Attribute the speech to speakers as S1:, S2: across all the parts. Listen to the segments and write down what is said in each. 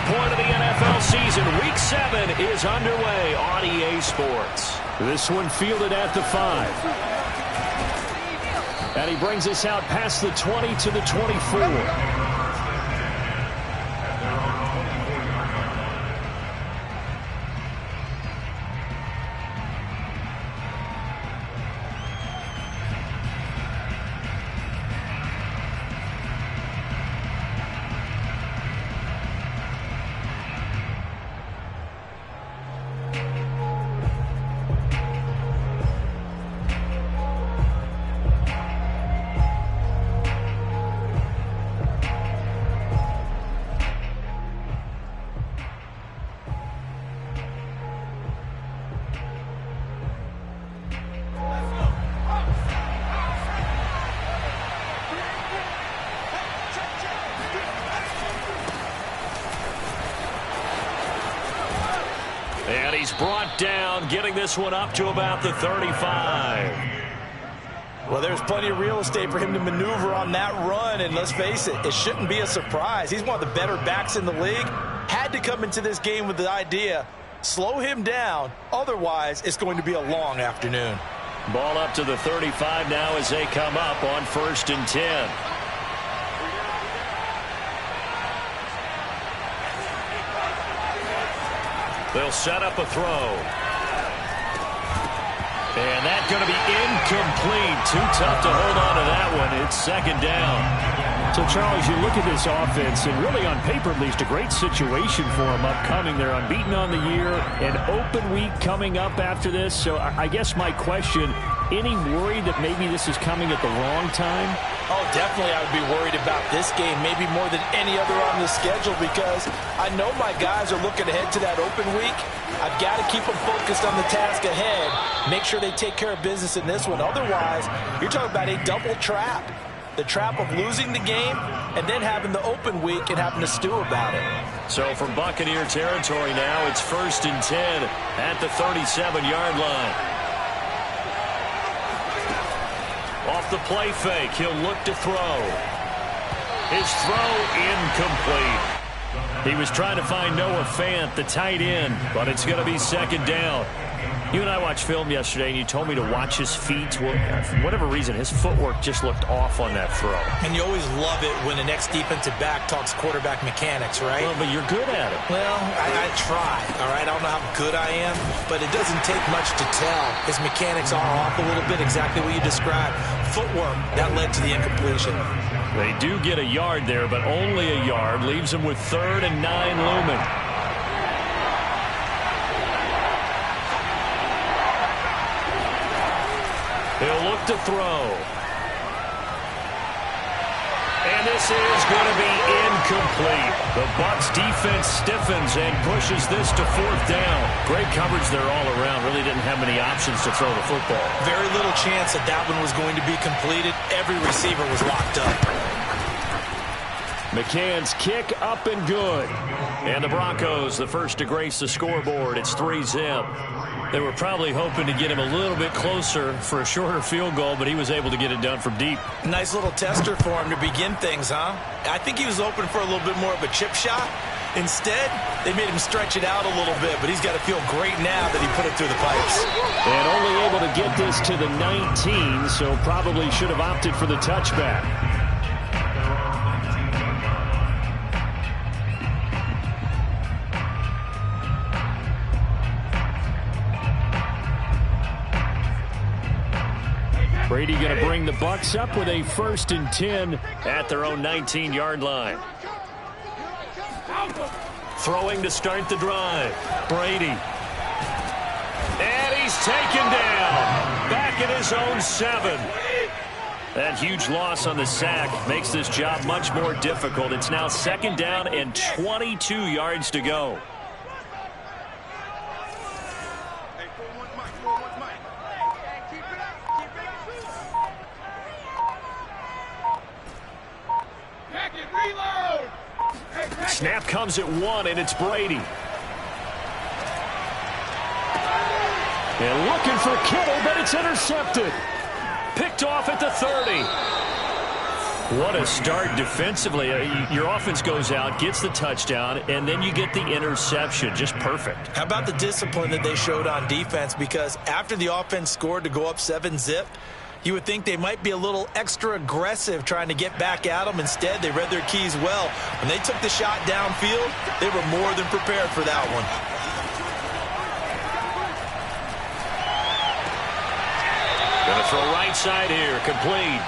S1: point of the NFL season. Week 7 is underway on EA Sports.
S2: This one fielded at the 5. And he brings us out past the 20 to the 24.
S1: And he's brought down, getting this one up to about the 35.
S3: Well, there's plenty of real estate for him to maneuver on that run, and let's face it, it shouldn't be a surprise. He's one of the better backs in the league. Had to come into this game with the idea, slow him down, otherwise it's going to be a long afternoon.
S1: Ball up to the 35 now as they come up on 1st and 10. They'll set up a throw. And that's going to be incomplete. Too tough to hold on to that one. It's 2nd down.
S2: So, Charles, you look at this offense, and really on paper at least, a great situation for them upcoming. They're unbeaten on the year, an open week coming up after this. So I guess my question, any worry that maybe this is coming at the wrong time?
S3: Oh, definitely I would be worried about this game, maybe more than any other on the schedule, because I know my guys are looking ahead to that open week. I've got to keep them focused on the task ahead, make sure they take care of business in this one. Otherwise, you're talking about a double trap. The trap of losing the game and then having the open week and having to stew about it.
S1: So from Buccaneer territory now, it's 1st and 10 at the 37-yard line. Off the play fake, he'll look to throw. His throw incomplete. He was trying to find Noah Fant, the tight end, but it's going to be 2nd down. You and I watched film yesterday, and you told me to watch his feet. Well, for whatever reason, his footwork just looked off on that throw.
S3: And you always love it when the next defensive back talks quarterback mechanics, right?
S1: Well, but you're good at it.
S3: Well, I try, all right? I don't know how good I am, but it doesn't take much to tell. His mechanics are off a little bit, exactly what you described. Footwork, that led to the incompletion.
S1: They do get a yard there, but only a yard. Leaves them with 3rd and 9 looming. He'll look to throw. And this is going to be incomplete. The Bucs defense stiffens and pushes this to 4th down. Great coverage there all around. Really didn't have many options to throw the football.
S3: Very little chance that that one was going to be completed. Every receiver was locked up.
S2: McCann's kick up and good.
S1: And the Broncos, the first to grace the scoreboard. It's 3-zip. They were probably hoping to get him a little bit closer for a shorter field goal, but he was able to get it done from deep.
S3: Nice little tester for him to begin things, huh? I think he was open for a little bit more of a chip shot. Instead, they made him stretch it out a little bit, but he's got to feel great now that he put it through the pipes.
S2: And only able to get this to the 19, so probably should have opted for the touchback. Brady going to bring the Bucs up with a 1st and 10
S1: at their own 19-yard line. Throwing to start the drive. Brady. And he's taken down. Back at his own 7. That huge loss on the sack makes this job much more difficult. It's now 2nd down and 22 yards to go. Snap comes at 1, and it's Brady.
S2: And looking for Kittle, but it's intercepted.
S1: Picked off at the 30.
S2: What a start defensively. Your offense goes out, gets the touchdown, and then you get the interception. Just perfect.
S3: How about the discipline that they showed on defense? Because after the offense scored to go up 7-zip, you would think they might be a little extra aggressive trying to get back at them. Instead, they read their keys well. When they took the shot downfield, they were more than prepared for that one.
S1: Going to throw right side here, complete.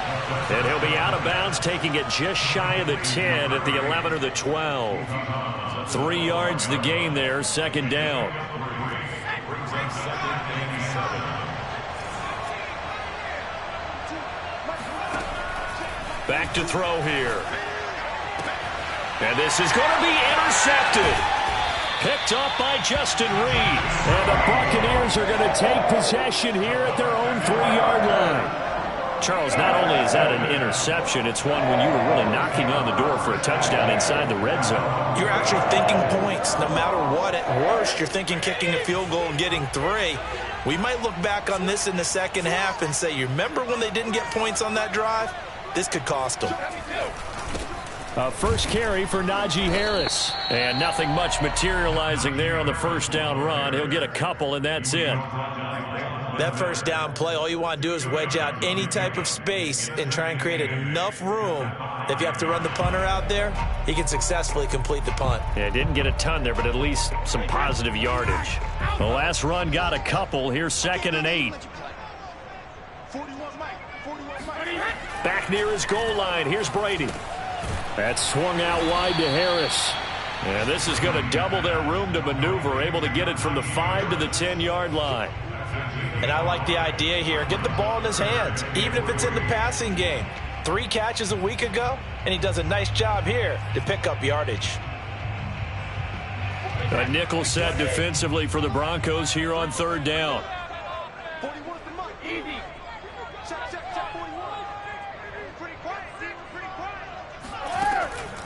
S1: And he'll be out of bounds, taking it just shy of the 10 at the 11 or the 12. 3 yards the gain there, second down. Back to throw here. And this is going to be intercepted. Picked up by Justin Reed.
S2: And the Buccaneers are going to take possession here at their own 3-yard line.
S1: Charles, not only is that an interception, it's one when you were really knocking on the door for a touchdown inside the red zone.
S3: You're actually thinking points. No matter what, at worst, you're thinking kicking a field goal and getting 3. We might look back on this in the second half and say, you remember when they didn't get points on that drive? This could cost them.
S2: First carry for Najee Harris.
S1: And nothing much materializing there on the first down run. He'll get a couple, and that's it.
S3: That first down play, all you want to do is wedge out any type of space and try and create enough room that if you have to run the punter out there, he can successfully complete the punt.
S1: Yeah, didn't get a ton there, but at least some positive yardage. The last run got a couple. Here's 2nd and 8. Back near his goal line. Here's Brady.
S2: That swung out wide to Harris.
S1: And this is going to double their room to maneuver, able to get it from the 5 to the 10-yard line.
S3: And I like the idea here. Get the ball in his hands, even if it's in the passing game. 3 catches a week ago, and he does a nice job here to pick up yardage.
S1: A nickel set defensively for the Broncos here on 3rd down.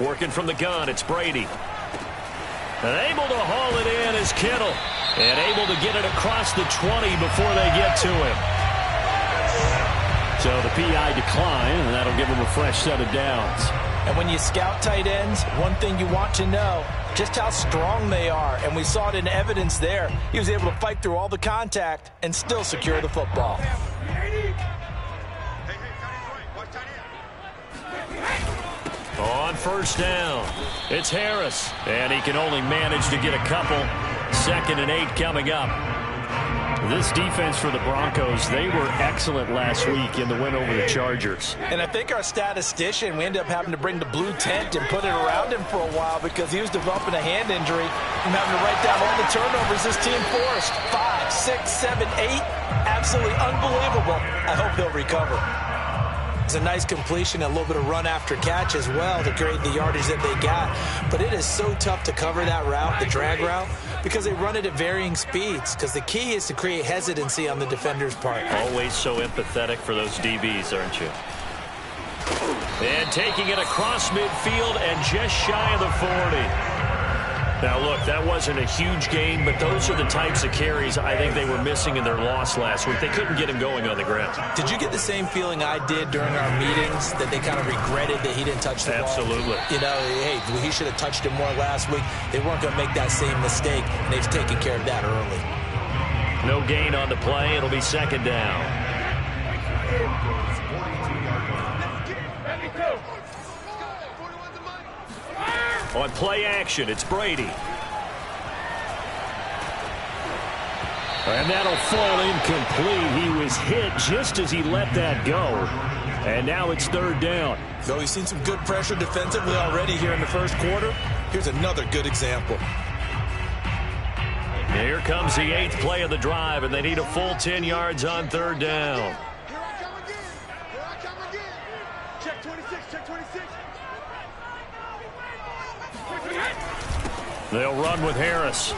S1: Working from the gun, it's Brady. And able to haul it in is Kittle. And able to get it across the 20 before they get to him.
S2: So the PI decline, and that'll give him a fresh set of downs.
S3: And when you scout tight ends, one thing you want to know, just how strong they are. And we saw it in evidence there. He was able to fight through all the contact and still secure the football.
S1: On first down, it's Harris. And he can only manage to get a couple. 2nd and 8 coming up.
S2: This defense for the Broncos, they were excellent last week in the win over the Chargers.
S3: And I think our statistician, we ended up having to bring the blue tent and put it around him for a while because he was developing a hand injury from having to write down all the turnovers this team forced. 5, 6, 7, 8. Absolutely unbelievable. I hope he'll recover. It's a nice completion, a little bit of run after catch as well to create the yardage that they got. But it is so tough to cover that route, the drag route, because they run it at varying speeds. Because the key is to create hesitancy on the defender's part.
S1: Always so empathetic for those DBs, aren't you? And taking it across midfield and just shy of the 40. Now, look, that wasn't a huge gain, but those are the types of carries I think they were missing in their loss last week. They couldn't get him going on the ground.
S3: Did you get the same feeling I did during our meetings, that they kind of regretted that he didn't touch the ball?
S1: Absolutely.
S3: You know, hey, he should have touched it more last week. They weren't going to make that same mistake, and they've taken care of that early.
S1: No gain on the play. It'll be 2nd down. On play action, it's Brady.
S2: And that'll fall incomplete. He was hit just as he let that go. And now it's 3rd down.
S3: So we've seen some good pressure defensively already here in the first quarter. Here's another good example.
S1: Here comes the 8th play of the drive, and they need a full 10 yards on 3rd down.
S4: Check 26, check 26.
S1: They'll run with Harris.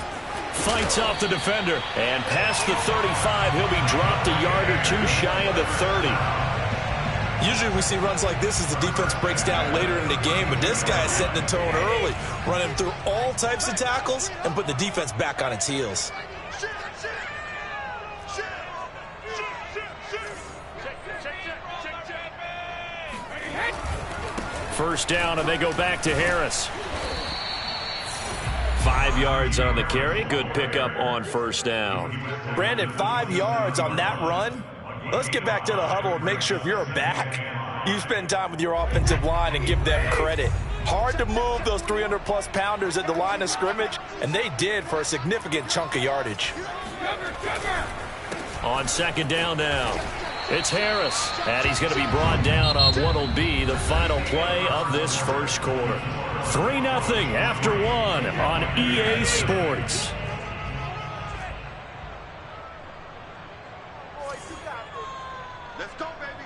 S1: Fights off the defender. And past the 35, he'll be dropped a yard or 2 shy of the 30.
S3: Usually we see runs like this as the defense breaks down later in the game, but this guy is setting the tone early, running through all types of tackles and putting the defense back on its heels.
S1: First down, and they go back to Harris. 5 yards on the carry. Good pickup on first down.
S3: Brandon, 5 yards on that run. Let's get back to the huddle and make sure if you're a back, you spend time with your offensive line and give them credit. Hard to move those 300-plus pounders at the line of scrimmage, and they did for a significant chunk of yardage.
S1: On second down now, it's Harris, and he's going to be brought down on what will be the final play of this first quarter. 3-0 after 1 on EA Sports.
S4: Let's go, baby.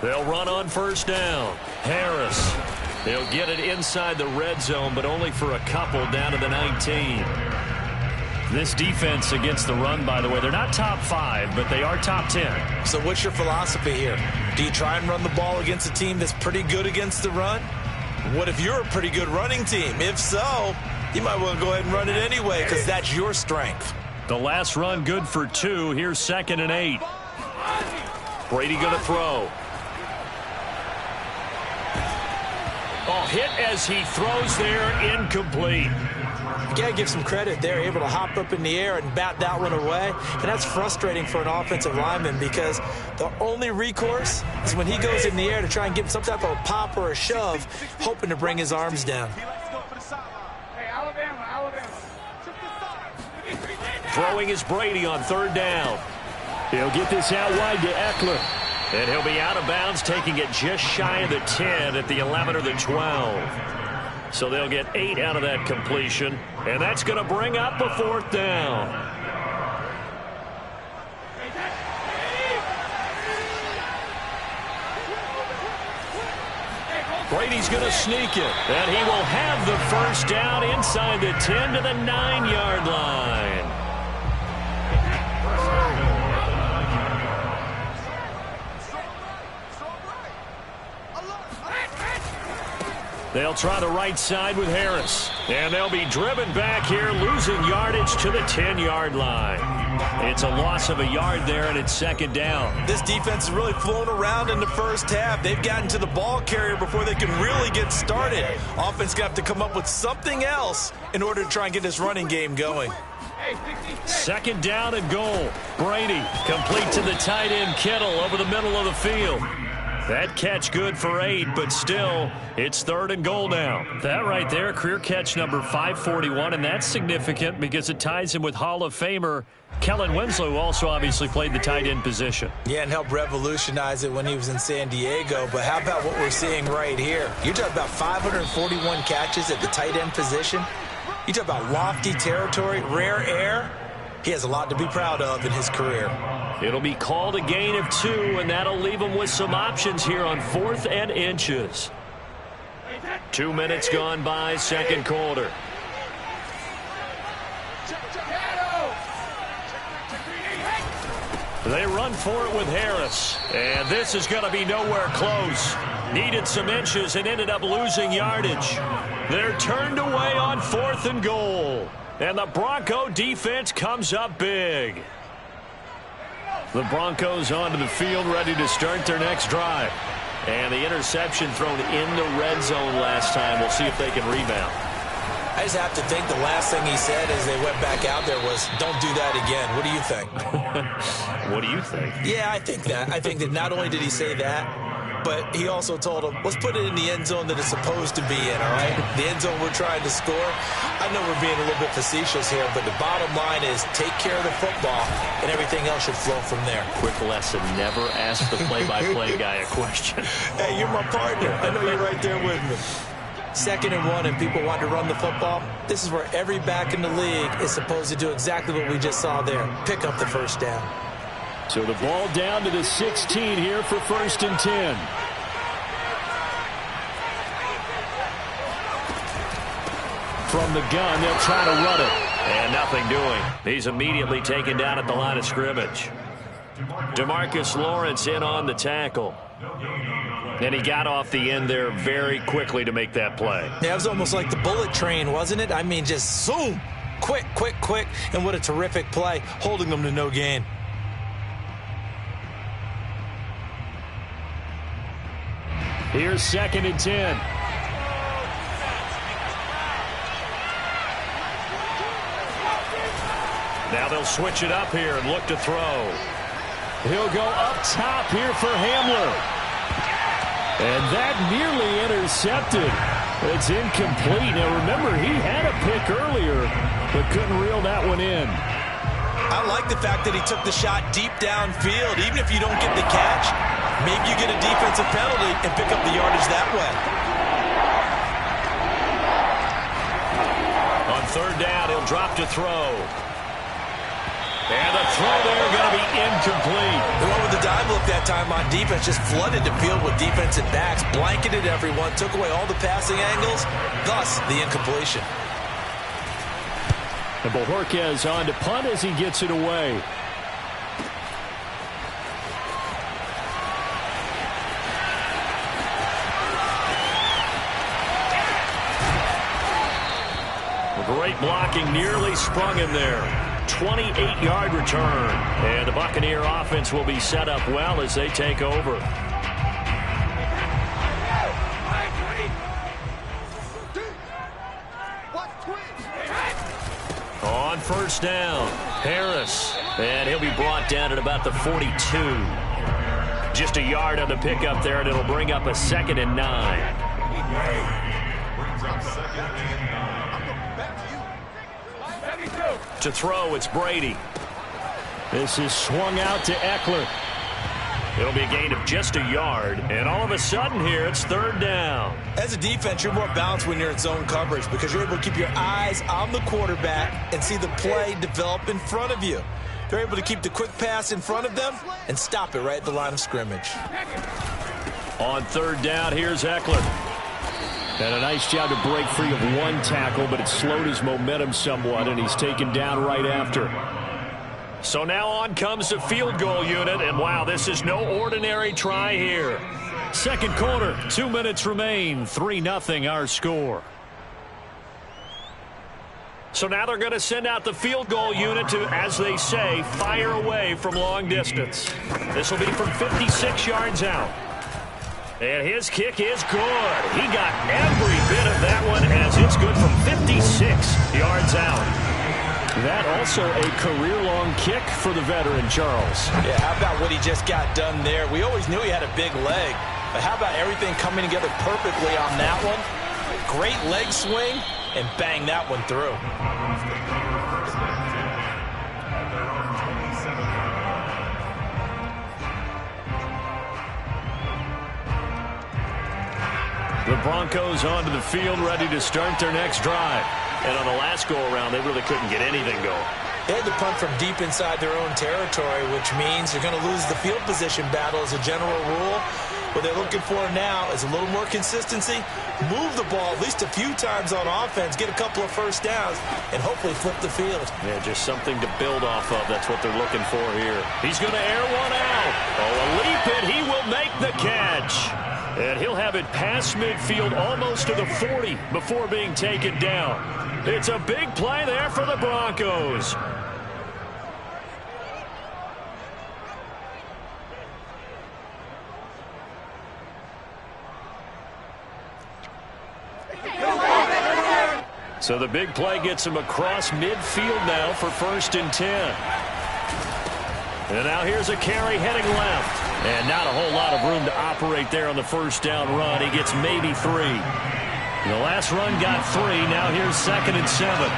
S1: They'll run on first down. Harris, he'll get it inside the red zone, but only for a couple down to the 19. This defense against the run, by the way, they're not top 5, but they are top 10.
S3: So what's your philosophy here? Do you try and run the ball against a team that's pretty good against the run? What if you're a pretty good running team? If so, you might want to go ahead and run it anyway because that's your strength.
S1: The last run good for 2. Here's 2nd and 8. Brady going to throw. Oh, hit as he throws there, incomplete.
S3: You got to give some credit. They're able to hop up in the air and bat that one away. And that's frustrating for an offensive lineman because the only recourse is when he goes in the air to try and get some type of a pop or a shove, hoping to bring his arms down.
S1: Throwing is Brady on third down.
S2: He'll get this out wide to Eckler.
S1: And he'll be out of bounds, taking it just shy of the 10 at the 11 or the 12. So they'll get 8 out of that completion, and that's going to bring up a 4th down. Brady's going to sneak it, and he will have the first down inside the 10 to the 9-yard line. They'll try the right side with Harris. And they'll be driven back here, losing yardage to the 10-yard line. It's a loss of a yard there, and it's 2nd down.
S3: This defense is really flown around in the first half. They've gotten to the ball carrier before they can really get started. Offense got to come up with something else in order to try and get this running game going.
S1: 2nd down and goal. Brady complete to the tight end Kittle over the middle of the field. That catch good for 8, but still, it's 3rd and goal now. That right there, career catch number 541, and that's significant because it ties him with Hall of Famer Kellen Winslow, who also obviously played the tight end position.
S3: Yeah, and helped revolutionize it when he was in San Diego. But how about what we're seeing right here? You're talking about 541 catches at the tight end position. You talk about lofty territory, rare air. He has a lot to be proud of in his career.
S1: It'll be called a gain of 2, and that'll leave him with some options here on 4th and inches. 2 minutes gone by, second quarter. They run for it with Harris, and this is going to be nowhere close. Needed some inches and ended up losing yardage. They're turned away on 4th and goal, and the Bronco defense comes up big. The Broncos onto the field, ready to start their next drive. And the interception thrown in the red zone last time. We'll see if they can rebound.
S3: I just have to think the last thing he said as they went back out there was, don't do that again. What do you think?
S1: What do you think?
S3: Yeah, I think that. I think that not only did he say that, but he also told him, let's put it in the end zone that it's supposed to be in, all right? The end zone we're trying to score. I know we're being a little bit facetious here, but the bottom line is take care of the football, and everything else should flow from there.
S1: Quick lesson, never ask the play-by-play guy a question.
S3: Hey, you're my partner. I know you're right there with me. 2nd and 1, and people want to run the football. This is where every back in the league is supposed to do exactly what we just saw there. Pick up the first down.
S2: So the ball down to the 16 here for 1st and 10. From the gun, they'll try to run it.
S1: And nothing doing. He's immediately taken down at the line of scrimmage. DeMarcus Lawrence in on the tackle. And he got off the end there very quickly to make that play.
S3: Yeah, it was almost like the bullet train, wasn't it? I mean, just zoom. Quick, quick, quick. And what a terrific play, holding them to no gain.
S2: Here's 2nd and 10.
S1: Now they'll switch it up here and look to throw.
S2: He'll go up top here for Hamler. And that nearly intercepted. It's incomplete. Now remember, he had a pick earlier, but couldn't reel that one in.
S3: I like the fact that he took the shot deep downfield. Even if you don't get the catch, maybe you get a defensive penalty and pick up the yardage that way.
S1: On 3rd down, he'll drop to throw. And the throw there going to be incomplete.
S3: The one with the dive look that time on defense just flooded the field with defensive backs, blanketed everyone, took away all the passing angles, thus the incompletion.
S2: And Bojorquez on to punt as he gets it away.
S1: Great blocking, nearly sprung him there. 28-yard return. And the Buccaneer offense will be set up well as they take over. On 1st down, Harris. And he'll be brought down at about the 42. Just a yard on the pickup there, and it'll bring up a 2nd and 9. To throw, it's Brady.
S2: This is swung out to Eckler.
S1: It'll be a gain of just a yard, and all of a sudden here, it's 3rd down.
S3: As a defense, you're more balanced when you're in zone coverage because you're able to keep your eyes on the quarterback and see the play develop in front of you. They're able to keep the quick pass in front of them and stop it right at the line of scrimmage.
S1: On 3rd down, here's Eckler.
S2: And a nice job to break free of one tackle, but it slowed his momentum somewhat, and he's taken down right after.
S1: So now on comes the field goal unit, and wow, this is no ordinary try here.
S2: 2nd quarter, 2 minutes remain, 3-0 our score.
S1: So now they're going to send out the field goal unit to, as they say, fire away from long distance. This will be from 56 yards out. And his kick is good. He got every bit of that one as it's good from 56 yards out.
S2: That also a career-long kick for the veteran, Charles.
S3: Yeah, how about what he just got done there? We always knew he had a big leg, but how about everything coming together perfectly on that one? Great leg swing, and bang that one through.
S1: The Broncos onto the field, ready to start their next drive. And on the last go-around, they really couldn't get anything going.
S3: They had to punt from deep inside their own territory, which means you're going to lose the field position battle as a general rule. What they're looking for now is a little more consistency, move the ball at least a few times on offense, get a couple of first downs, and hopefully flip the field.
S1: Yeah, just something to build off of. That's what they're looking for here. He's going to air one out. Oh, a leap it. He will make the catch. And he'll have it past midfield almost to the 40 before being taken down. It's a big play there for the Broncos. So the big play gets him across midfield now for 1st and 10. And now here's a carry heading left. And not a whole lot of room to operate there on the 1st down run. He gets maybe 3. The last run got 3. Now here's 2nd and 7.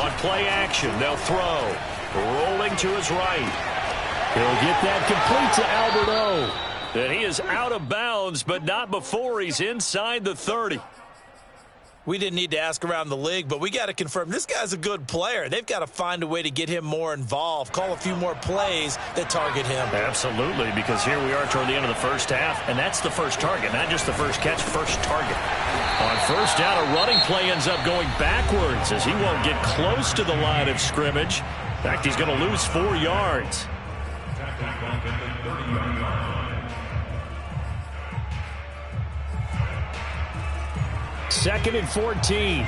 S1: On play action, they'll throw. Rolling to his right.
S2: He'll get that complete to Albert O.
S1: And he is out of bounds, but not before he's inside the 30.
S3: We didn't need to ask around the league, but we got to confirm this guy's a good player. They've got to find a way to get him more involved, call a few more plays that target him.
S1: Absolutely, because here we are toward the end of the first half, and that's the first target, not just the first catch, first target. On 1st down, a running play ends up going backwards as he won't get close to the line of scrimmage. In fact, he's going to lose 4 yards.
S2: Second and 14.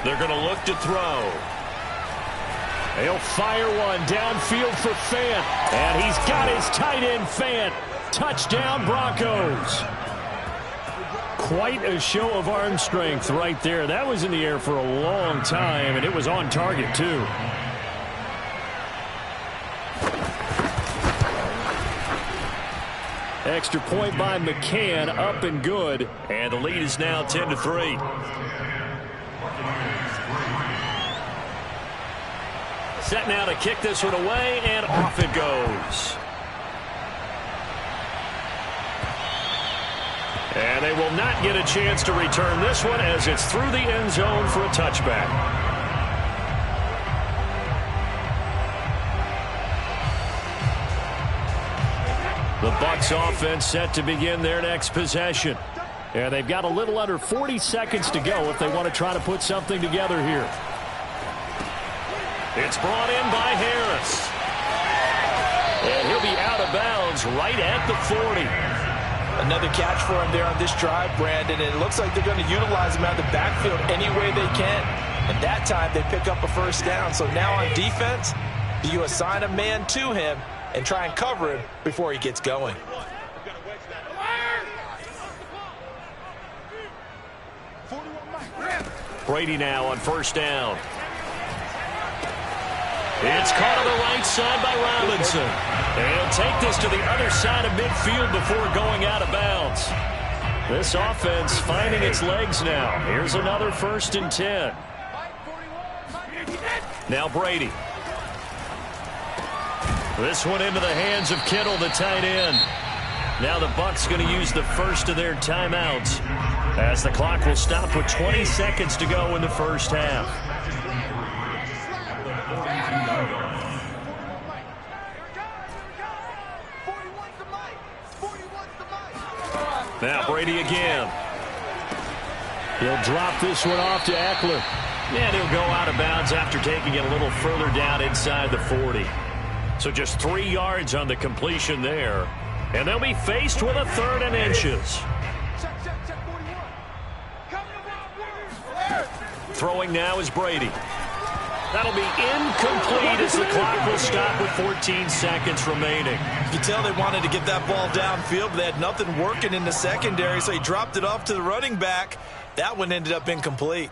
S1: They're going to look to throw.
S2: He'll fire one downfield for Fant. And he's got his tight end, Fant. Touchdown, Broncos. Quite a show of arm strength right there. That was in the air for a long time, and it was on target, too. Extra point by McCann, up and good.
S1: And the lead is now 10-3. Set now to kick this one away, and off it goes. And they will not get a chance to return this one as it's through the end zone for a touchback. The Bucs offense set to begin their next possession.
S2: And they've got a little under 40 seconds to go if they want to try to put something together here.
S1: It's brought in by Harris. And he'll be out of bounds right at the 40.
S3: Another catch for him there on this drive, Brandon, and it looks like they're going to utilize him out of the backfield any way they can. And that time they pick up a first down. So now on defense, do you assign a man to him and try and cover him before he gets going?
S1: Brady now on first down. It's caught on the right side by Robinson. And he'll take this to the other side of midfield before going out of bounds. This offense finding its legs now. Here's another 1st and 10. Now Brady. This one into the hands of Kittle, the tight end. Now the Bucs going to use the first of their timeouts as the clock will stop with 20 seconds to go in the first half. Now Brady again.
S2: He'll drop this one off to Eckler.
S1: And he'll go out of bounds after taking it a little further down inside the 40. So just 3 yards on the completion there. And they'll be faced with a 3rd and inches. Throwing now is Brady. That'll be incomplete as the clock will stop with 14 seconds remaining.
S3: You can tell they wanted to get that ball downfield, but they had nothing working in the secondary, so he dropped it off to the running back. That one ended up incomplete.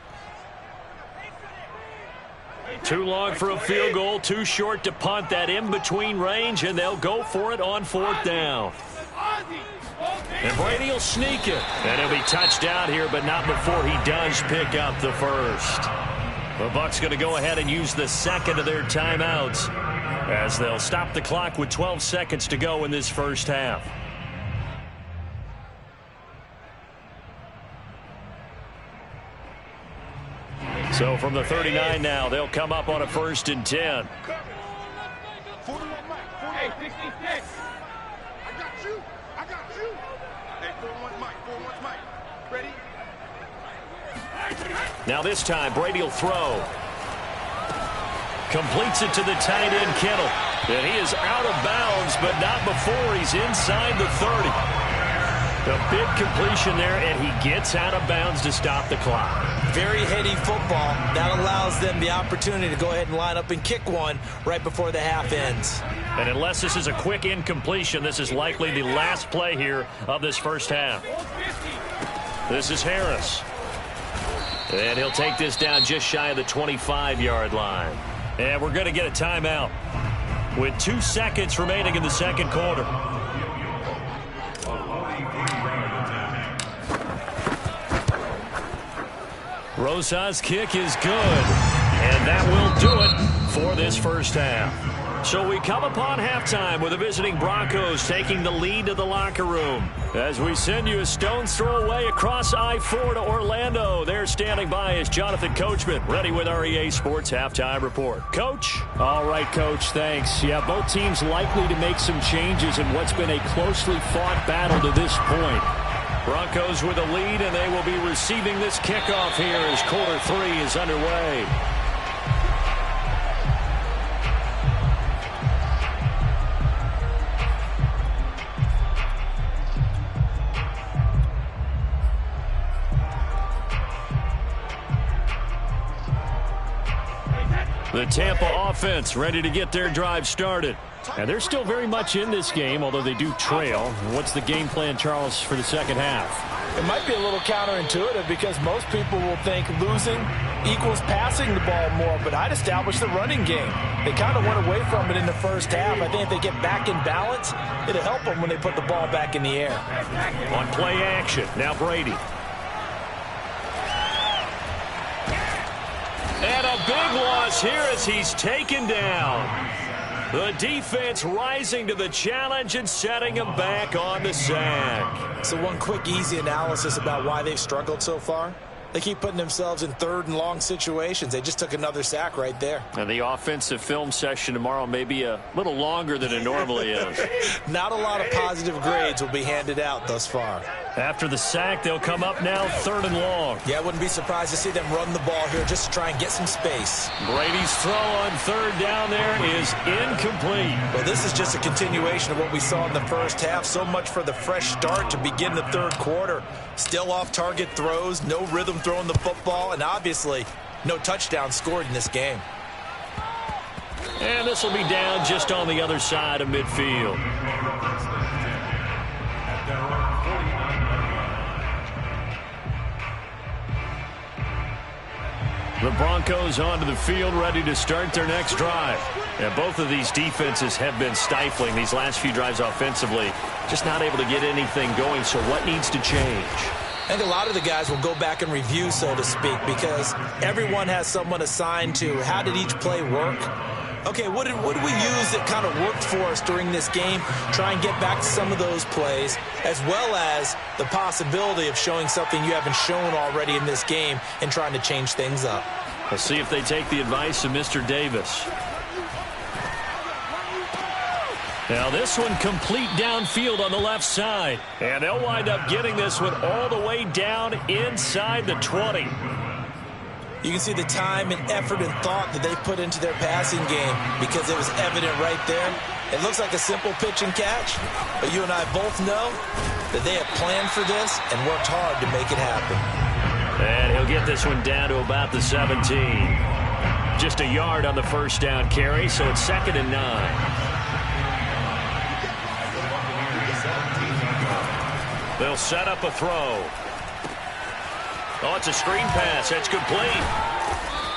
S1: Too long for a field goal, too short to punt. That in-between range, and they'll go for it on 4th down. And Brady will sneak it. And he'll be touched out here, but not before he does pick up the first. The Bucs going to go ahead and use the second of their timeouts as they'll stop the clock with 12 seconds to go in this first half. So from the 39 now, they'll come up on a 1st and 10.
S4: Hey, 66. I got you. Hey, 4-1 Mike. 4-1 Mike. Ready?
S1: Now this time, Brady will throw. Completes it to the tight end, Kittle. And he is out of bounds, but not before he's inside the 30. A big completion there, and he gets out of bounds to stop the clock.
S3: Very heady football. That allows them the opportunity to go ahead and line up and kick one right before the half ends.
S1: And unless this is a quick incompletion, this is likely the last play here of this first half. This is Harris. And he'll take this down just shy of the 25-yard line. And we're going to get a timeout with 2 seconds remaining in the second quarter. Rosas' kick is good. And that will do it for this first half. So we come upon halftime with the visiting Broncos taking the lead to the locker room. As we send you a stone's throw away across I-4 to Orlando. There standing by is Jonathan Coachman, ready with our EA Sports Halftime Report. Coach?
S2: All right, Coach, thanks. Yeah, both teams likely to make some changes in what's been a closely fought battle to this point.
S1: Broncos with a lead, and they will be receiving this kickoff here as quarter 3 is underway. The Tampa offense ready to get their drive started.
S2: And they're still very much in this game, although they do trail. What's the game plan, Charles, for the second half?
S3: It might be a little counterintuitive because most people will think losing equals passing the ball more, but I'd establish the running game. They kind of went away from it in the first half. I think if they get back in balance, it'll help them when they put the ball back in the air.
S1: On play action, now Brady. And a big loss here as he's taken down. The defense rising to the challenge and setting him back on the sack.
S3: So one quick, easy analysis about why they've struggled so far. They keep putting themselves in third and long situations. They just took another sack right there.
S1: And the offensive film session tomorrow may be a little longer than it normally is.
S3: Not a lot of positive grades will be handed out thus far.
S1: After the sack, they'll come up now third and long.
S3: Yeah, I wouldn't be surprised to see them run the ball here just to try and get some space.
S1: Brady's throw on third down there is incomplete.
S3: Well, this is just a continuation of what we saw in the first half. So much for the fresh start to begin the third quarter. Still off-target throws, no rhythm throwing the football, and obviously no touchdown scored in this game.
S1: And this will be down just on the other side of midfield. The Broncos onto the field, ready to start their next drive. And both of these defenses have been stifling these last few drives offensively. Just not able to get anything going, so what needs to change?
S3: I think a lot of the guys will go back and review, so to speak, because everyone has someone assigned to how did each play work. Okay, what did we use that kind of worked for us during this game? Try and get back to some of those plays, as well as the possibility of showing something you haven't shown already in this game and trying to change things up.
S1: Let's see if they take the advice of Mr. Davis. Now this one complete downfield on the left side. And they'll wind up getting this one all the way down inside the 20.
S3: You can see the time and effort and thought that they put into their passing game because it was evident right there. It looks like a simple pitch and catch, but you and I both know that they have planned for this and worked hard to make it happen.
S1: And he'll get this one down to about the 17. Just a yard on the first down carry, so it's 2nd and 9. They'll set up a throw. Oh, it's a screen pass. That's complete.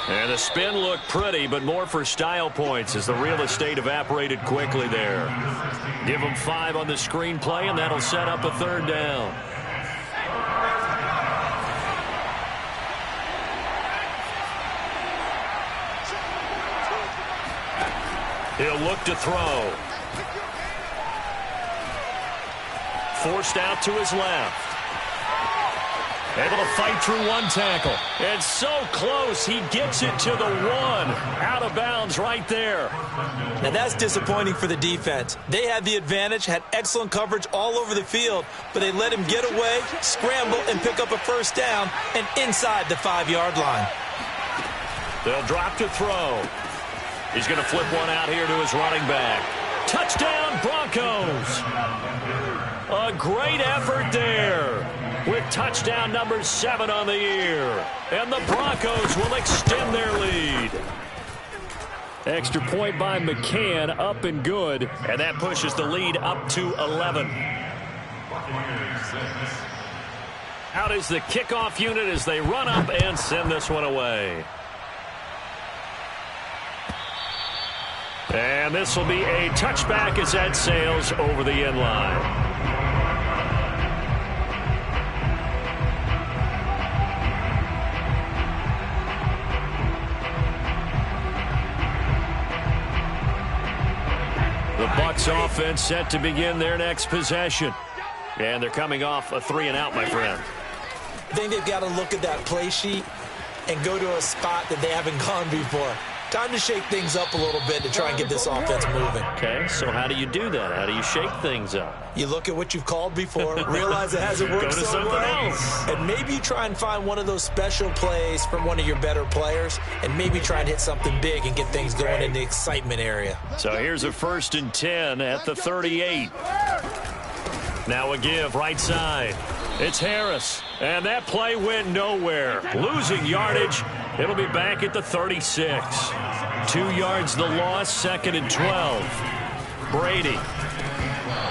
S1: And the spin looked pretty, but more for style points as the real estate evaporated quickly there. Give them 5 on the screen play, and that'll set up a third down. He'll look to throw. Forced out to his left. Able to fight through one tackle. And so close, he gets it to the 1. Out of bounds right there.
S3: Now that's disappointing for the defense. They had the advantage, had excellent coverage all over the field, but they let him get away, scramble, and pick up a first down, and inside the 5-yard line.
S1: They'll drop to throw. He's going to flip one out here to his running back. Touchdown, Broncos. A great effort there, with touchdown number 7 on the year. And the Broncos will extend their lead.
S2: Extra point by McCann, up and good.
S1: And that pushes the lead up to 11. Out is the kickoff unit as they run up and send this one away. And this will be a touchback as that sails over the end line. The Bucs offense set to begin their next possession. And they're coming off a 3-and-out, my friend.
S3: I think they've got to look at that play sheet and go to a spot that they haven't gone before. Time to shake things up a little bit to try and get this offense moving.
S1: Okay, so how do you do that? How do you shake things up?
S3: You look at what you've called before, realize it hasn't worked
S1: Go to
S3: so
S1: something
S3: well,
S1: else.
S3: and maybe you try and find one of those special plays from one of your better players, and maybe try and hit something big and get things going in the excitement area.
S1: So here's a 1st and 10 at the 38. Now a give right side. It's Harris, and that play went nowhere. Losing yardage. It'll be back at the 36. 2 yards the loss, 2nd and 12. Brady.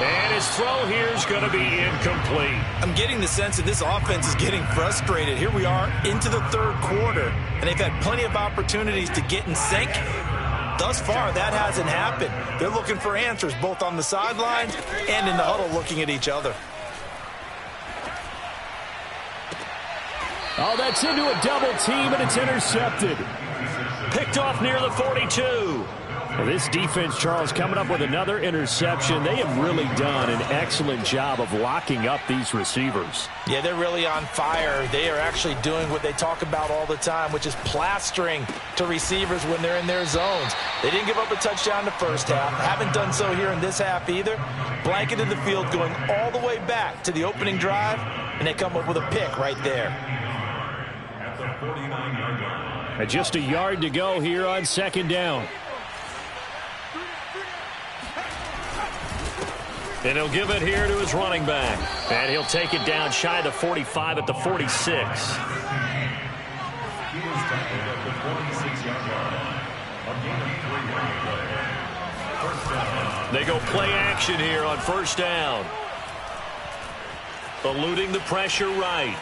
S1: And his throw here is going to be incomplete.
S3: I'm getting the sense that this offense is getting frustrated. Here we are into the 3rd quarter, and they've had plenty of opportunities to get in sync. Thus far, that hasn't happened. They're looking for answers both on the sidelines and in the huddle looking at each other.
S2: Oh, that's into a double team, and it's intercepted.
S1: Picked off near the 42.
S2: Well, this defense, Charles, coming up with another interception. They have really done an excellent job of locking up these receivers.
S3: Yeah, they're really on fire. They are actually doing what they talk about all the time, which is plastering to receivers when they're in their zones. They didn't give up a touchdown the first half. Haven't done so here in this half either. Blanketed the field going all the way back to the opening drive, and they come up with a pick right there.
S2: And just a yard to go here on 2nd down.
S1: And he'll give it here to his running back. And he'll take it down shy of the 45 at the 46. They go play action here on 1st down. Eluding the pressure right.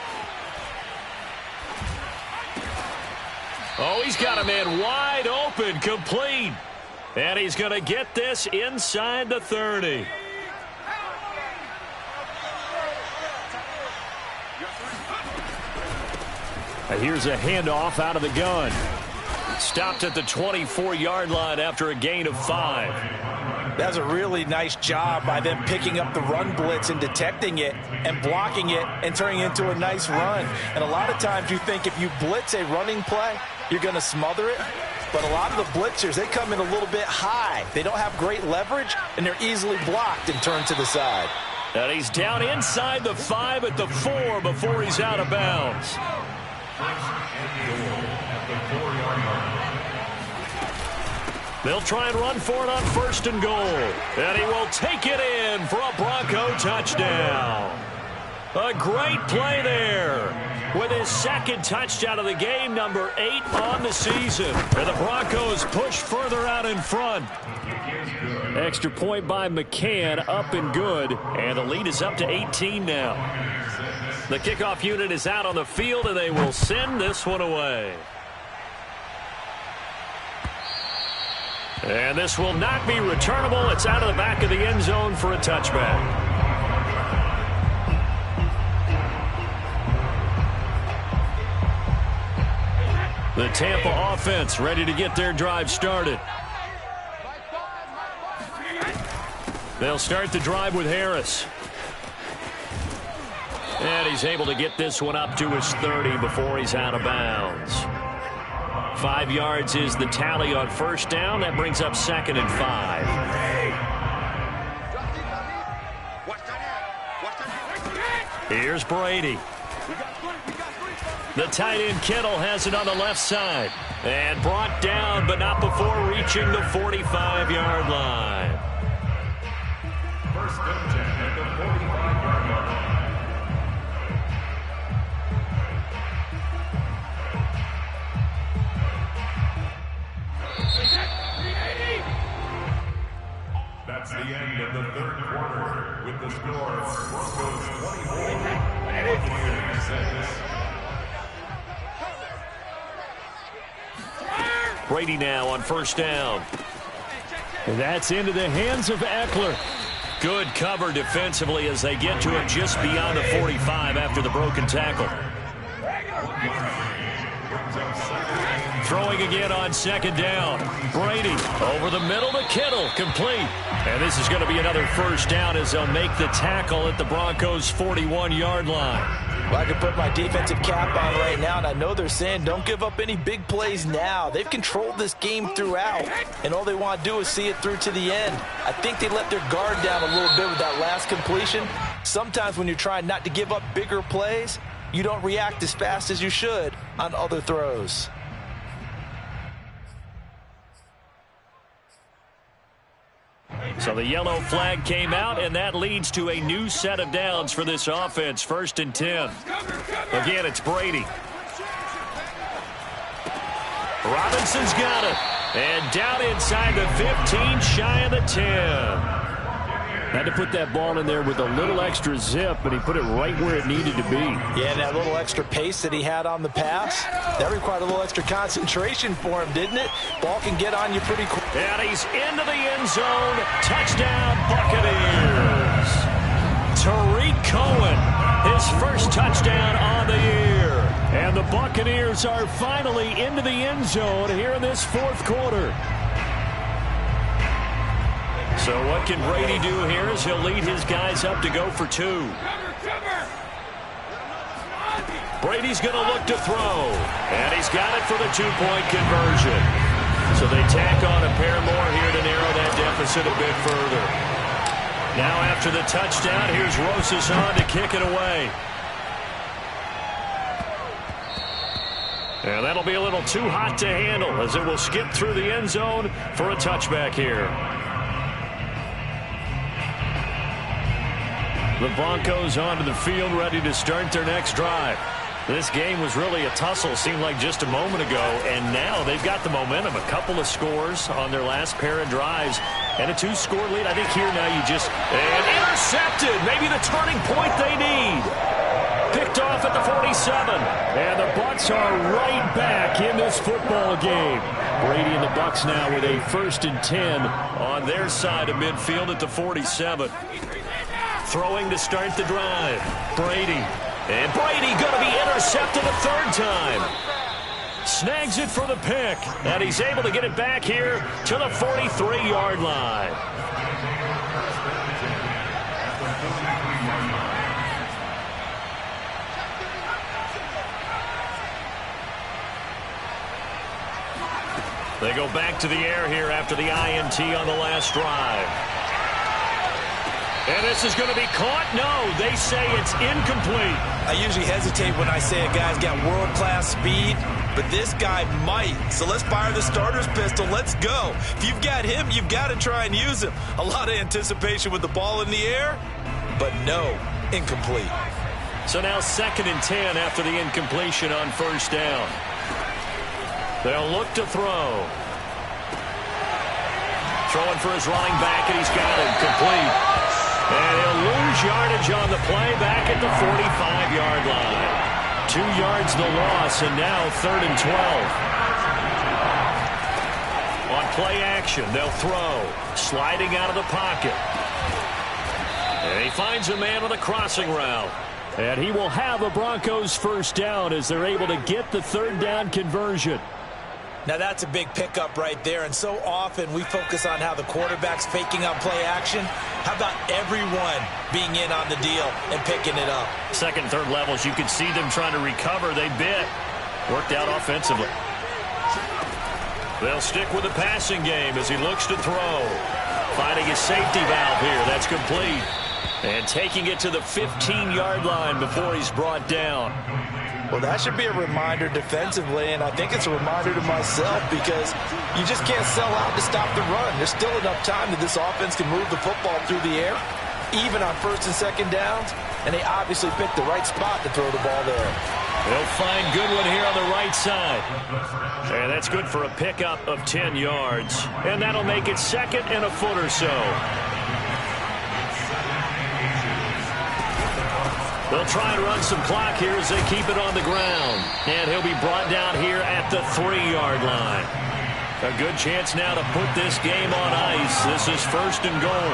S1: Oh, he's got a man wide open, complete. And he's going to get this inside the 30.
S2: Here's a handoff out of the gun.
S1: Stopped at the 24-yard line after a gain of 5.
S3: That's a really nice job by them picking up the run blitz and detecting it and blocking it and turning it into a nice run. And a lot of times you think if you blitz a running play, you're going to smother it. But a lot of the blitzers, they come in a little bit high. They don't have great leverage, and they're easily blocked and turned to the side.
S1: And he's down inside the 5 at the 4 before he's out of bounds. They'll try and run for it on 1st and goal. And he will take it in for a Bronco touchdown. A great play there with his 2nd touchdown of the game, number 8 on the season. And the Broncos push further out in front.
S2: Extra point by McCann, up and good.
S1: And the lead is up to 18 now. The kickoff unit is out on the field, and they will send this one away. And this will not be returnable. It's out of the back of the end zone for a touchback. The Tampa offense ready to get their drive started. They'll start the drive with Harris. And he's able to get this one up to his 30 before he's out of bounds. 5 yards is the tally on 1st down. That brings up 2nd and 5. Here's Brady. The tight end Kittle has it on the left side. And brought down, but not before reaching the 45-yard line. First down at the 45-yard line.
S5: That's the end of the 3rd quarter with the score Broncos 24, Buccaneers 6.
S1: Brady now on 1st down.
S2: And that's into the hands of Eckler.
S1: Good cover defensively as they get to him just beyond the 45 after the broken tackle. Throwing again on 2nd down. Brady over the middle to Kittle, complete. And this is going to be another 1st down as they'll make the tackle at the Broncos' 41-yard line.
S3: Well, I can put my defensive cap on right now, and I know they're saying don't give up any big plays now. They've controlled this game throughout, and all they want to do is see it through to the end. I think they let their guard down a little bit with that last completion. Sometimes when you're trying not to give up bigger plays, you don't react as fast as you should on other throws.
S1: So the yellow flag came out, and that leads to a new set of downs for this offense. 1st and 10. Again, it's Brady. Robinson's got it. And down inside the 15, shy of the 10.
S2: Had to put that ball in there with a little extra zip, but he put it right where it needed to be.
S3: Yeah, that little extra pace that he had on the pass, that required a little extra concentration for him, didn't it? Ball can get on you pretty quick.
S1: And he's into the end zone. Touchdown, Buccaneers. Tariq Cohen, his first touchdown on the year.
S2: And the Buccaneers are finally into the end zone here in this fourth quarter.
S1: So what can Brady do here as he'll lead his guys up to go for 2. Brady's going to look to throw. And he's got it for the 2-point conversion. So they tack on a pair more here to narrow that deficit a bit further. Now after the touchdown, here's Rosas on to kick it away. And that'll be a little too hot to handle as it will skip through the end zone for a touchback here. The Broncos onto the field, ready to start their next drive. This game was really a tussle, seemed like just a moment ago, and now they've got the momentum. A couple of scores on their last pair of drives, and a 2-score lead. I think here now you just... And intercepted! Maybe the turning point they need. Picked off at the 47.
S2: And the Bucs are right back in this football game. Brady and the Bucs now with a 1st and 10
S1: on their side of midfield at the 47. Throwing to start the drive. Brady. And Brady going to be intercepted a 3rd time. Snags it for the pick. And he's able to get it back here to the 43-yard line. They go back to the air here after the INT on the last drive. And this is going to be caught? No, they say it's incomplete.
S3: I usually hesitate when I say a guy's got world-class speed, but this guy might. So let's fire the starter's pistol. Let's go. If you've got him, you've got to try and use him. A lot of anticipation with the ball in the air, but no, incomplete.
S1: So now 2nd and 10 after the incompletion on 1st down. They'll look to throw. Throwing for his running back, and he's got it complete. And he'll lose yardage on the play back at the 45-yard line. 2 yards the loss, and now 3rd and 12. On play action, they'll throw. Sliding out of the pocket. And he finds a man on the crossing route.
S2: And he will have a Broncos 1st down as they're able to get the 3rd down conversion.
S3: Now that's a big pickup right there, and so often we focus on how the quarterback's faking on play action. How about everyone being in on the deal and picking it up?
S1: 2nd, 3rd levels, you could see them trying to recover. They bit. Worked out offensively. They'll stick with the passing game as he looks to throw. Finding his safety valve here. That's complete. And taking it to the 15-yard line before he's brought down.
S3: Well, that should be a reminder defensively, and I think it's a reminder to myself because you just can't sell out to stop the run. There's still enough time that this offense can move the football through the air, even on 1st and 2nd downs, and they obviously picked the right spot to throw the ball there.
S1: They'll find Goodwin here on the right side. And that's good for a pickup of 10 yards. And that'll make it 2nd and a foot or so. They'll try and run some clock here as they keep it on the ground. And he'll be brought down here at the 3-yard line. A good chance now to put this game on ice. This is 1st and goal.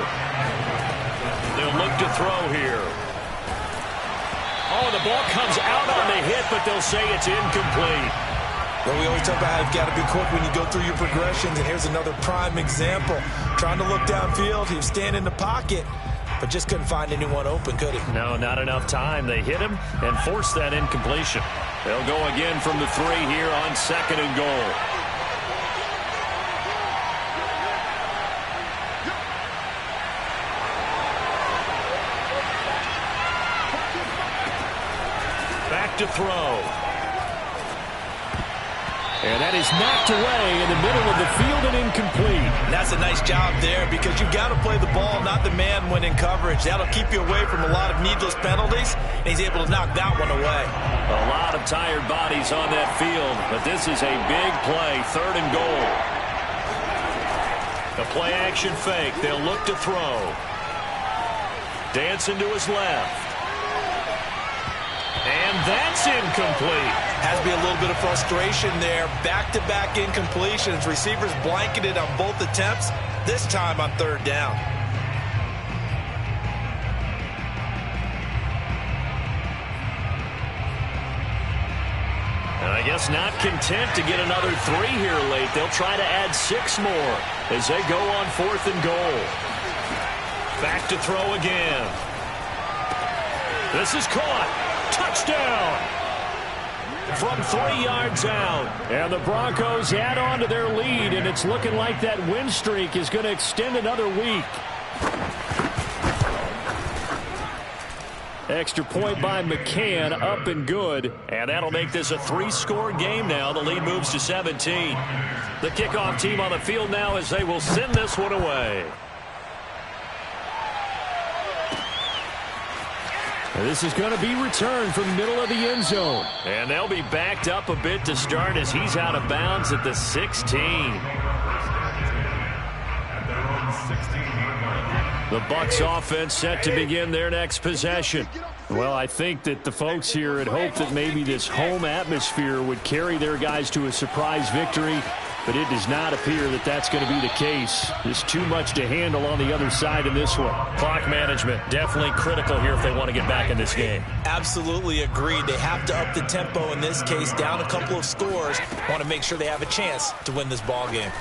S1: They'll look to throw here. Oh, the ball comes out on the hit, but they'll say it's incomplete.
S3: Well, we always talk about how you've got to be quick when you go through your progressions, and here's another prime example. Trying to look downfield, he was standing in the pocket, but just couldn't find anyone open, could he?
S1: No, not enough time. They hit him and forced that incompletion. They'll go again from the 3 here on 2nd and goal. Back to throw.
S2: And that is knocked away in the middle of the field and incomplete.
S3: And that's a nice job there because you've got to play the ball, not the man when in coverage. That'll keep you away from a lot of needless penalties, and he's able to knock that one away.
S1: A lot of tired bodies on that field, but this is a big play, 3rd and goal. The play-action fake. They'll look to throw. Dancing to his left. And that's incomplete.
S3: Has to be a little bit of frustration there. Back-to-back incompletions. Receivers blanketed on both attempts, this time on 3rd down.
S1: And I guess not content to get another 3 here late. They'll try to add 6 more as they go on 4th and goal. Back to throw again. This is caught. Touchdown! From 3 yards out.
S2: And the Broncos add on to their lead, and it's looking like that win streak is going to extend another week. Extra point by McCann, up and good.
S1: And that'll make this a 3-score game now. The lead moves to 17. The kickoff team on the field now as they will send this one away.
S2: This is going to be returned from the middle of the end zone.
S1: And they'll be backed up a bit to start as he's out of bounds at the 16. The Bucs offense set to begin their next possession.
S2: Well, I think that the folks here had hoped that maybe this home atmosphere would carry their guys to a surprise victory, but it does not appear that that's going to be the case. There's too much to handle on the other side in this one.
S1: Clock management definitely critical here if they want to get back in this game.
S3: Absolutely agreed. They have to up the tempo in this case, down a couple of scores. Want to make sure they have a chance to win this ball game.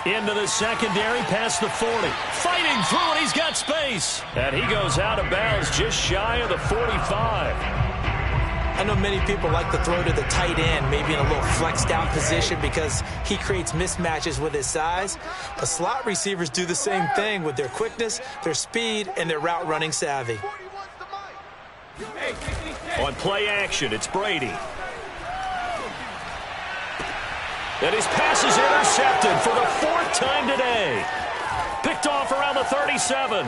S1: Into the secondary, past the 40. Fighting through it, he's got space. And he goes out of bounds just shy of the 45.
S3: I know many people like to throw to the tight end, maybe in a little flexed out position because he creates mismatches with his size. But slot receivers do the same thing with their quickness, their speed, and their route running savvy.
S1: On play action, it's Brady. And his pass is intercepted for the 4th time today. Picked off around the 37.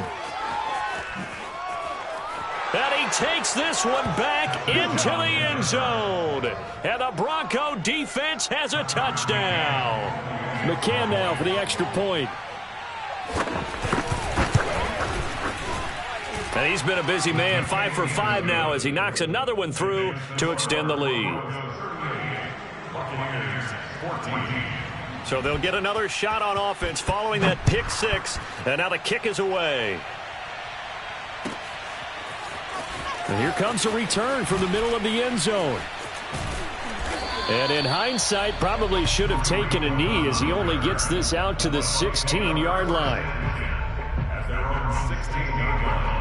S1: And he takes this one back into the end zone. And the Bronco defense has a touchdown.
S2: McCann now for the extra point.
S1: And he's been a busy man, 5 for 5 now as he knocks another one through to extend the lead. So they'll get another shot on offense following that pick 6. And now the kick is away.
S2: And here comes a return from the middle of the end zone. And in hindsight, probably should have taken a knee as he only gets this out to the 16-yard line.
S5: At their own 16-yard line.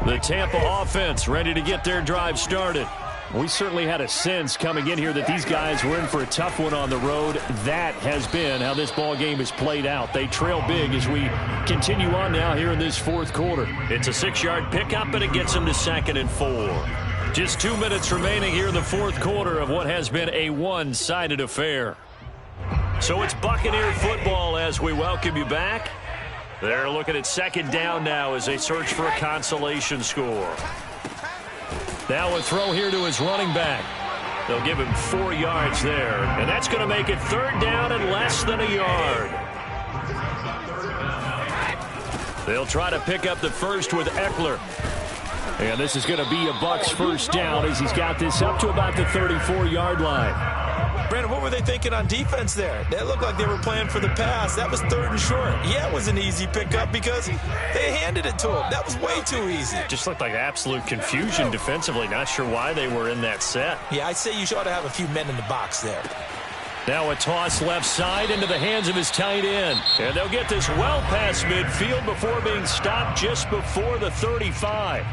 S1: The Tampa offense ready to get their drive started.
S2: We certainly had a sense coming in here that these guys were in for a tough one on the road. That has been how this ball game has played out. They trail big as we continue on now here in this 4th quarter.
S1: It's a 6-yard pickup, and it gets them to 2nd and 4. Just 2 minutes remaining here in the 4th quarter of what has been a one-sided affair. So it's Buccaneer football as we welcome you back. They're looking at 2nd down now as they search for a consolation score. Now a throw here to his running back. They'll give him 4 yards there. And that's going to make it 3rd down and less than a yard. They'll try to pick up the first with Eckler.
S2: And this is going to be a Bucs 1st down as he's got this up to about the 34-yard line.
S3: Brandon, what were they thinking on defense there? That looked like they were playing for the pass. That was 3rd and short. Yeah, it was an easy pickup because they handed it to him. That was way too easy.
S1: Just looked like absolute confusion defensively. Not sure why they were in that set.
S3: Yeah, I'd say you ought to have a few men in the box there.
S1: Now a toss left side into the hands of his tight end. And they'll get this well past midfield before being stopped just before the 35.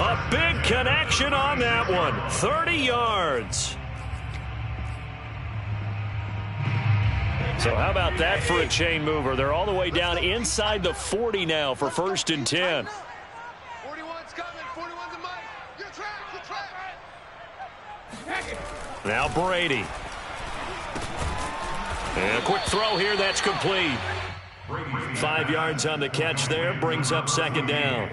S1: A big connection on that one. 30 yards. So how about that for a chain mover? They're all the way down inside the 40 now for 1st and 10.
S4: 41's coming. 41's a mic. You're trapped. You're trapped.
S1: Now Brady. And a quick throw here. That's complete. 5 yards on the catch there. Brings up 2nd down.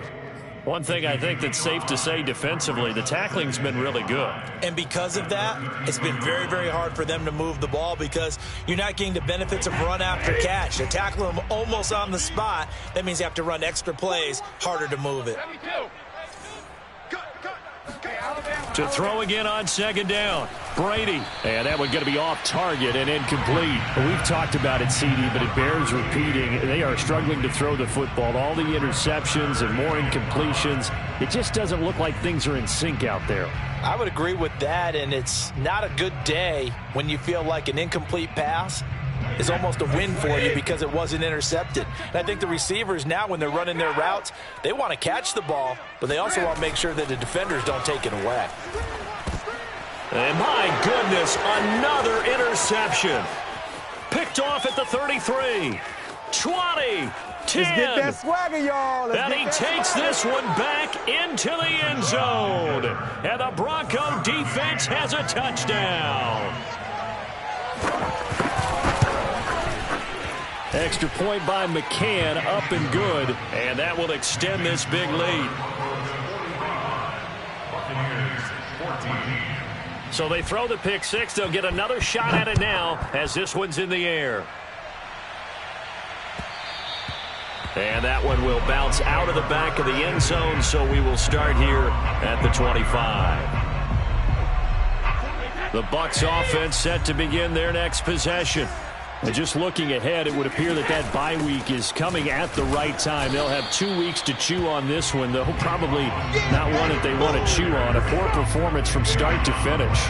S1: One thing I think that's safe to say defensively, the tackling's been really good.
S3: And because of that, it's been very, very hard for them to move the ball because you're not getting the benefits of run after catch. They tackle them almost on the spot. That means you have to run extra plays, harder to move it.
S1: To throw again on 2nd down. Brady. And that one's going to be off target and incomplete.
S2: We've talked about it, CD, but it bears repeating. They are struggling to throw the football. All the interceptions and more incompletions. It just doesn't look like things are in sync out there.
S3: I would agree with that, and it's not a good day when you feel like an incomplete pass is almost a win for you because it wasn't intercepted. And I think the receivers now, when they're running their routes, they want to catch the ball, but they also want to make sure that the defenders don't take it away.
S1: And my goodness, another interception. Picked off at the 33, 20, 10.
S6: Let's get that swagger, y'all.
S1: And he takes this one back into the end zone. And the Bronco defense has a touchdown.
S2: Extra point by McCann, up and good.
S1: And that will extend this big lead. So they throw the pick six. They'll get another shot at it now as this one's in the air. And that one will bounce out of the back of the end zone, so we will start here at the 25. The Bucs offense set to begin their next possession.
S2: And just looking ahead, it would appear that that bye week is coming at the right time. They'll have 2 weeks to chew on this one, though probably not one that they want to chew on. A poor performance from start to finish.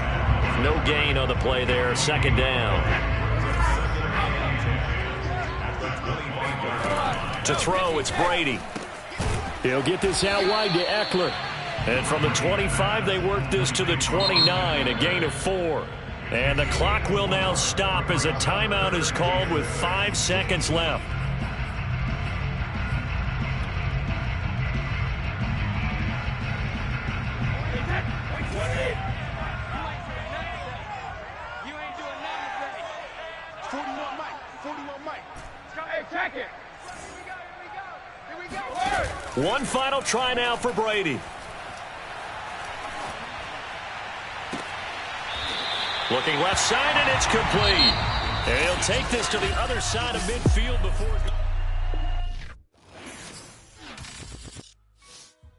S1: No gain on the play there. 2nd down. To throw, it's Brady.
S2: He'll get this out wide to Eckler.
S1: And from the 25, they work this to the 29, a gain of 4. And the clock will now stop as a timeout is called with 5 seconds left.
S4: You ain't doing nothing today. 41 Mike. 41 Mike. Hey, check it. Here we go.
S1: One final try now for Brady. Looking left side, and it's complete. And he'll take this to the other side of midfield before...